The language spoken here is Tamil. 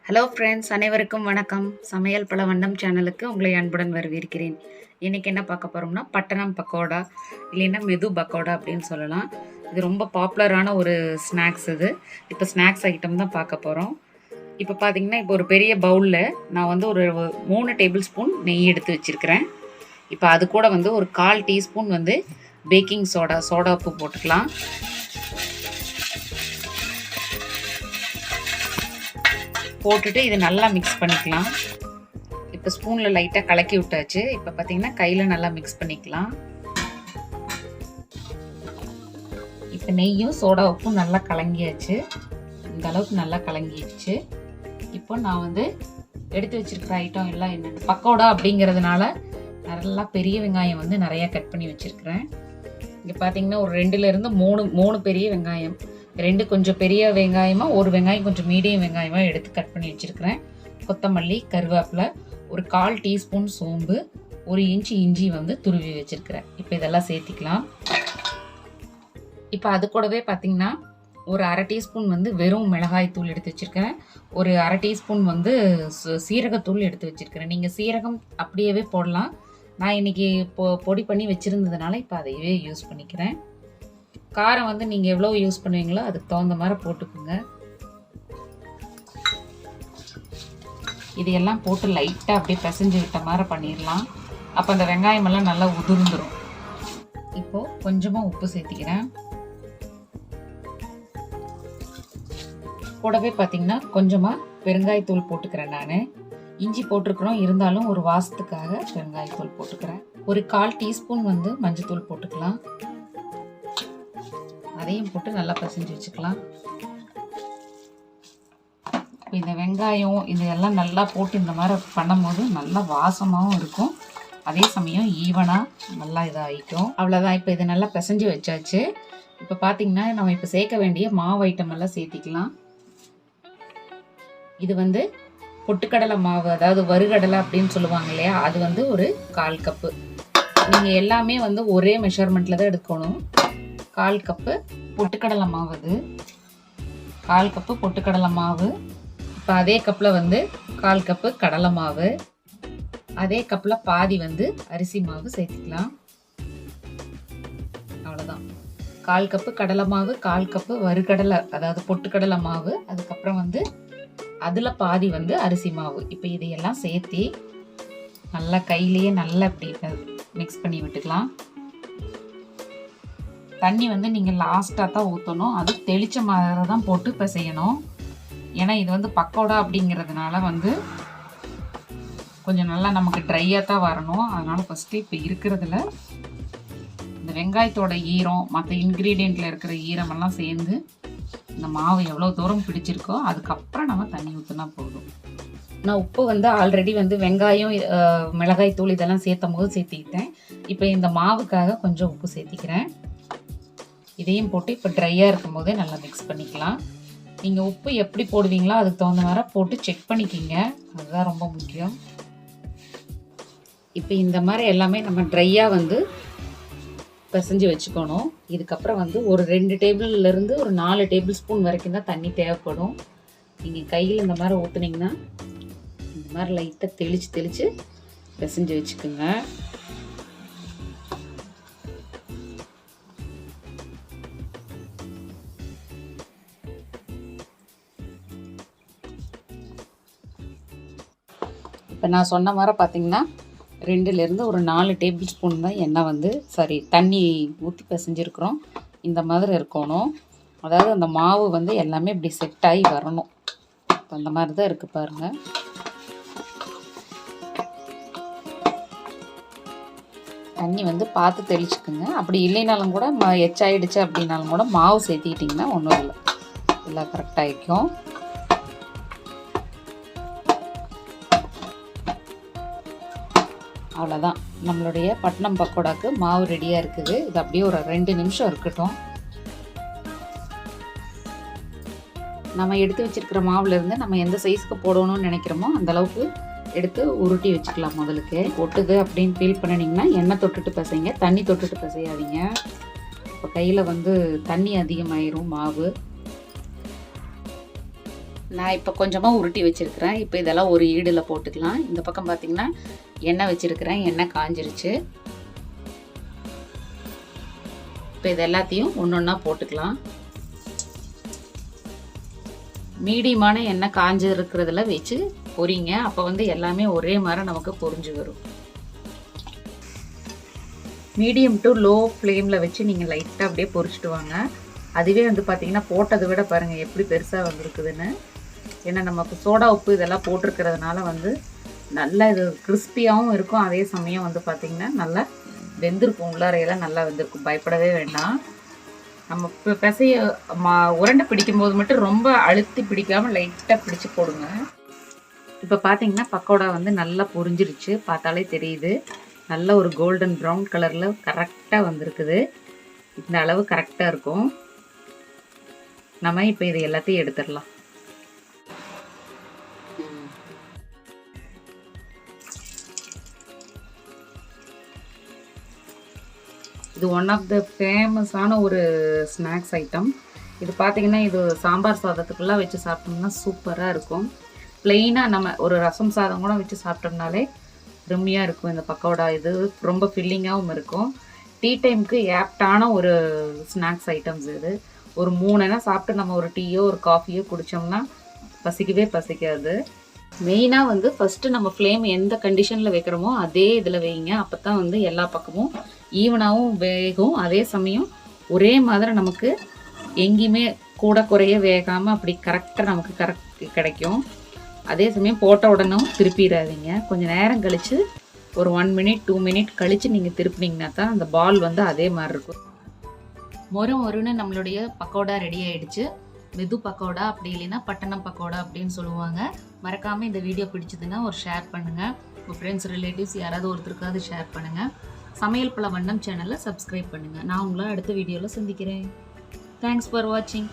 ஹலோ ஃப்ரெண்ட்ஸ், அனைவருக்கும் வணக்கம். சமையல் பல வண்ணம் சேனலுக்கு உங்களை அன்புடன் வரவேற்கிறேன். இன்றைக்கி என்ன பார்க்க போகிறோம்னா பட்டணம் பக்கோடா இல்லைன்னா மெது பக்கோடா அப்படின்னு சொல்லலாம். இது ரொம்ப பாப்புலரான ஒரு ஸ்நாக்ஸ். இப்போ ஸ்நாக்ஸ் ஐட்டம் தான் பார்க்க போகிறோம். இப்போ பார்த்தீங்கன்னா, இப்போ ஒரு பெரிய பவுலில் நான் வந்து ஒரு 3 டேபிள் ஸ்பூன் நெய் எடுத்து வச்சுருக்கிறேன். இப்போ அது கூட வந்து ஒரு 1/4 டீஸ்பூன் வந்து பேக்கிங் சோடா உப்பு போட்டுக்கலாம். போட்டுட்டு இதை நல்லா மிக்ஸ் பண்ணிக்கலாம். இப்போ ஸ்பூனில் லைட்டாக கலக்கி விட்டாச்சு. இப்போ பார்த்தீங்கன்னா கையில் நல்லா மிக்ஸ் பண்ணிக்கலாம். இப்போ நெய்யும் சோடா உப்பும் நல்லா கலங்கியாச்சு. இந்த அளவுக்கு நல்லா கலங்கிடுச்சு. இப்போ நான் வந்து எடுத்து வச்சிருக்கிற ஐட்டம் எல்லாம் என்னென்ன, பக்கோடா அப்படிங்கிறதுனால நல்லா பெரிய வெங்காயம் வந்து நிறையா கட் பண்ணி வச்சுருக்கிறேன். இங்கே பார்த்தீங்கன்னா ஒரு 2லேருந்து 3 பெரிய வெங்காயம், 2 கொஞ்சம் பெரிய வெங்காயமாக, ஒரு வெங்காயம் கொஞ்சம் மீடியம் வெங்காயமாக எடுத்து கட் பண்ணி வச்சுருக்கிறேன். கொத்தமல்லி, கருவேப்பிலை, ஒரு 1/4 டீஸ்பூன் சோம்பு, 1 இன்ச் இஞ்சி வந்து துருவி வச்சுருக்கிறேன். இப்போ இதெல்லாம் சேர்த்திக்கலாம். இப்போ அது கூடவே பார்த்திங்கன்னா ஒரு 1/2 டீஸ்பூன் வந்து வெறும் மிளகாய் தூள் எடுத்து வச்சுருக்கேன். ஒரு 1/2 டீஸ்பூன் வந்து சீரகத்தூள் எடுத்து வச்சுருக்கிறேன். நீங்கள் சீரகம் அப்படியே போடலாம். நான் இன்றைக்கி பொடி பண்ணி வச்சுருந்ததுனால இப்போ அதையவே யூஸ் பண்ணிக்கிறேன். காரம் வந்து நீங்கள் எவ்வளோ யூஸ் பண்ணுவீங்களோ அதுக்கு தகுந்த மாதிரி போட்டுக்குங்க. இதையெல்லாம் போட்டு லைட்டாக அப்படியே பிசைஞ்சு விட்ட மாதிரி பண்ணிடலாம். அப்போ அந்த வெங்காயமெல்லாம் நல்லா உதிர்ந்துடும். இப்போது கொஞ்சமாக உப்பு சேர்த்திக்கிறேன். கூடவே பார்த்திங்கன்னா கொஞ்சமாக பெருங்காயத்தூள் போட்டுக்கிறேன். நான் இஞ்சி போட்டிருக்கிறோம், இருந்தாலும் ஒரு வாசத்துக்காக பெருங்காயத்தூள் போட்டுக்கிறேன். ஒரு 1/4 டீஸ்பூன் வந்து மஞ்சத்தூள் போட்டுக்கலாம். அதையும் போட்டு நல்லா பசைஞ்சு வச்சுக்கலாம். இந்த வெங்காயம் இதெல்லாம் நல்லா போட்டு இந்த மாதிரி பண்ணும்போது நல்லா வாசமாகவும் இருக்கும். அதே சமயம் ஈவனாக நல்லா இதாகிட்டோம். அவ்வளோதான். இப்போ இதை நல்லா பிசைஞ்சு வச்சாச்சு. இப்போ பார்த்திங்கன்னா நம்ம இப்போ சேர்க்க வேண்டிய மாவு ஐட்டம் எல்லாம் சேர்த்திக்கலாம். இது வந்து பொட்டுக்கடலை மாவு, அதாவது வறுகடலை அப்படின்னு சொல்லுவாங்க இல்லையா, அது வந்து ஒரு 1/4 கப்பு. நீங்கள் எல்லாமே வந்து ஒரே மெஷர்மெண்ட்டில் தான் எடுக்கணும். 1/4 கப்பு பொட்டுக்கடலை மாவு. அது 1/4 கப்பு பொட்டுக்கடலை மாவு. இப்போ அதே கப்பில் வந்து 1/4 கப்பு கடலை மாவு, அதே கப்பில் பாதி வந்து அரிசி மாவு சேர்த்துக்கலாம். அவ்வளோதான். 1/4 கப்பு கடலை மாவு, 1/4 கப்பு வறுகடலை, அதாவது பொட்டுக்கடலை மாவு, அதுக்கப்புறம் வந்து அதில் பாதி வந்து அரிசி மாவு. இப்போ இதையெல்லாம் சேர்த்து நல்லா கையிலேயே நல்லா இப்படி மிக்ஸ் பண்ணி விட்டுக்கலாம். தண்ணி வந்து நீங்கள் லாஸ்ட்டாக தான் ஊற்றணும். அது தெளித்த மாதிரி தான் போட்டு பிசையணும். ஏன்னா இது வந்து பக்கோடா அப்படிங்கிறதுனால வந்து கொஞ்சம் நல்லா நமக்கு ட்ரையாக தான் வரணும். அதனால் ஃபஸ்ட்டு இப்போ இருக்கிறதுல இந்த வெங்காயத்தோட ஈரம், மற்ற இன்க்ரீடியண்ட்டில் இருக்கிற ஈரமெல்லாம் சேர்ந்து இந்த மாவு எவ்வளோ தூரம் பிடிச்சிருக்கோ அதுக்கப்புறம் நம்ம தண்ணி ஊற்றினா போதும். நான் உப்பு வந்து ஆல்ரெடி வந்து வெங்காயம், மிளகாய் தூள் இதெல்லாம் சேர்த்தும் போது சேர்த்திக்கிட்டேன். இப்போ இந்த மாவுக்காக கொஞ்சம் உப்பு சேர்த்திக்கிறேன். இதையும் போட்டு இப்போ ட்ரையாக இருக்கும் போதே நல்லா மிக்ஸ் பண்ணிக்கலாம். நீங்கள் உப்பு எப்படி போடுவீங்களோ அதுக்கு தகுந்த மாதிரி போட்டு செக் பண்ணிக்கிங்க. அதுதான் ரொம்ப முக்கியம். இப்போ இந்த மாதிரி எல்லாமே நம்ம ட்ரையாக வந்து பிசைஞ்சு வச்சுக்கணும். இதுக்கப்புறம் வந்து ஒரு 2 டேபிள்லேருந்து ஒரு 4 டேபிள் ஸ்பூன் வரைக்கும் தான் தண்ணி தேவைப்படும். நீங்கள் கையில் இந்த மாதிரி ஊற்றுனீங்கன்னா இந்த மாதிரி லைட்டாக தெளித்து பிசைஞ்சு வச்சுக்கோங்க. இப்போ நான் சொன்ன மாதிரி பார்த்திங்கன்னா 2லேருந்து ஒரு 4 டேபிள் ஸ்பூன் தான் எண்ணெய் வந்து தண்ணி ஊற்றி பிசைஞ்சிருக்கிறோம். இந்த மாதிரி இருக்கணும். அதாவது அந்த மாவு வந்து எல்லாமே இப்படி செட் ஆகி வரணும். இப்போ அந்த மாதிரி தான் இருக்குது பாருங்கள். தண்ணி வந்து பார்த்து தெளிச்சுக்குங்க. அப்படி இல்லைனாலும் கூட எச்சாயிடுச்சு அப்படின்னாலும் கூட மாவு சேர்த்திக்கிட்டிங்கன்னா ஒன்றும் இல்லை, எல்லாம் கரெக்டாகிக்கும். அவ்வளோதான். நம்மளுடைய பட்டணம் பக்கோடாக்கு மாவு ரெடியாக இருக்குது. இது அப்படியே ஒரு 2 நிமிஷம் இருக்கட்டும். நம்ம எடுத்து வச்சுருக்கிற மாவுலேருந்து நம்ம எந்த சைஸ்க்கு போடணும்னு நினைக்கிறோமோ அந்தளவுக்கு எடுத்து உருட்டி வச்சுக்கலாம். முதலுக்கு ஒட்டுது அப்படின்னு ஃபீல் பண்ணினீங்கன்னா எண்ணெய் தொட்டுட்டு பிசைங்க, தண்ணி தொட்டுட்டு பிசையாதீங்க. இப்போ கையில் வந்து தண்ணி அதிகமாயிரும் மாவு. நான் இப்போ கொஞ்சமாக உருட்டி வச்சுருக்கிறேன். இப்போ இதெல்லாம் ஒரு ஈடில் போட்டுக்கலாம். இந்த பக்கம் பார்த்திங்கன்னா எண்ணெய் வச்சுருக்கிறேன். எண்ணெய் காஞ்சிருச்சு. இப்போ இது எல்லாத்தையும் ஒன்று ஒன்றா போட்டுக்கலாம். மீடியமான எண்ணெய் காஞ்சி இருக்கிறதுல வச்சு பொரிங்க. அப்போ வந்து எல்லாமே ஒரே மாதிரி நமக்கு பொரிஞ்சு வரும். மீடியம் டு லோ ஃப்ளேமில் வச்சு நீங்கள் லைட்டாக அப்படியே பொரிச்சிட்டு வாங்க. அதுவே வந்து பார்த்திங்கன்னா போட்டதை விட பாருங்கள் எப்படி பெருசாக வந்திருக்குதுன்னு. ஏன்னா நமக்கு சோடா உப்பு இதெல்லாம் போட்டிருக்கிறதுனால வந்து நல்லா இது கிறிஸ்பியாகவும் இருக்கும். அதே சமயம் வந்து பார்த்திங்கன்னா நல்லா வெந்திருக்கும். உள்ளாரையெல்லாம் நல்லா வெந்திருக்கும். பயப்படவே வேண்டாம். நம்ம இப்போ பிசைய உருண்டை பிடிக்கும்போது மட்டும் ரொம்ப அழுத்தி பிடிக்காமல் லைட்டாக பிடிச்சி போடுங்க. இப்போ பார்த்தீங்கன்னா பக்கோடா வந்து நல்லா பொரிஞ்சிருச்சு. பார்த்தாலே தெரியுது. நல்ல ஒரு கோல்டன் ப்ரௌன் கலரில் கரெக்டாக வந்திருக்குது. இந்த அளவு கரெக்டாக இருக்கும். நம்ம இப்போ இது எல்லாத்தையும் எடுத்துடலாம். இது ஒன் ஆஃப் த ஃபேமஸான ஒரு ஸ்நாக்ஸ் ஐட்டம். இது பார்த்திங்கன்னா இது சாம்பார் சாதத்துக்குள்ளே வச்சு சாப்பிட்டோம்னா சூப்பராக இருக்கும். ப்ளெயினாக நம்ம ஒரு ரசம் சாதம் கூட வச்சு சாப்பிட்டோம்னாலே ரொம்பியாக இருக்கும். இந்த பக்கோடா இது ரொம்ப ஃபில்லிங்காகவும் இருக்கும். டீ டைமுக்கு ஆப்டான ஒரு ஸ்நாக்ஸ் ஐட்டம்ஸ் இது. ஒரு 3 சாப்பிட்டு நம்ம ஒரு டீயோ ஒரு காஃபியோ குடித்தோம்னா பசிக்கவே பசிக்காது. மெயினாக வந்து ஃபஸ்ட்டு நம்ம ஃப்ளேம் எந்த கண்டிஷனில் வைக்கிறோமோ அதே இதில் வைங்க. அப்போ தான் வந்து எல்லா பக்கமும் ஈவனாகவும் வேகும். அதே சமயம் ஒரே மாதிரி நமக்கு எங்கேயுமே கூட குறைய வேகாமல் அப்படி கரெக்டாக நமக்கு கிடைக்கும். அதே சமயம் போட்ட உடனே திருப்பிடாதீங்க. கொஞ்சம் நேரம் கழித்து ஒரு 1 மினிட் 2 மினிட் கழித்து நீங்கள் திருப்பினீங்கன்னா தான் அந்த பால் வந்து அதே மாதிரி இருக்கும். மொறுன்னு நம்மளுடைய பக்கோடா ரெடி ஆகிடுச்சு. மெது பக்கோடா அப்படி இல்லைன்னா பட்டணம் பக்கோடா அப்படின்னு சொல்லுவாங்க. மறக்காமல் இந்த வீடியோ பிடிச்சதுன்னா ஒரு ஷேர் பண்ணுங்கள். உங்கள் ஃப்ரெண்ட்ஸ் ரிலேட்டிவ்ஸ் யாராவது ஒருத்தருக்காவது ஷேர் பண்ணுங்கள். சமையல் பல வண்ணம் சேனலை சப்ஸ்கிரைப் பண்ணுங்கள். நான் உங்களை அடுத்த வீடியோவில் சந்திக்கிறேன். தேங்க்ஸ் ஃபார் வாட்சிங்.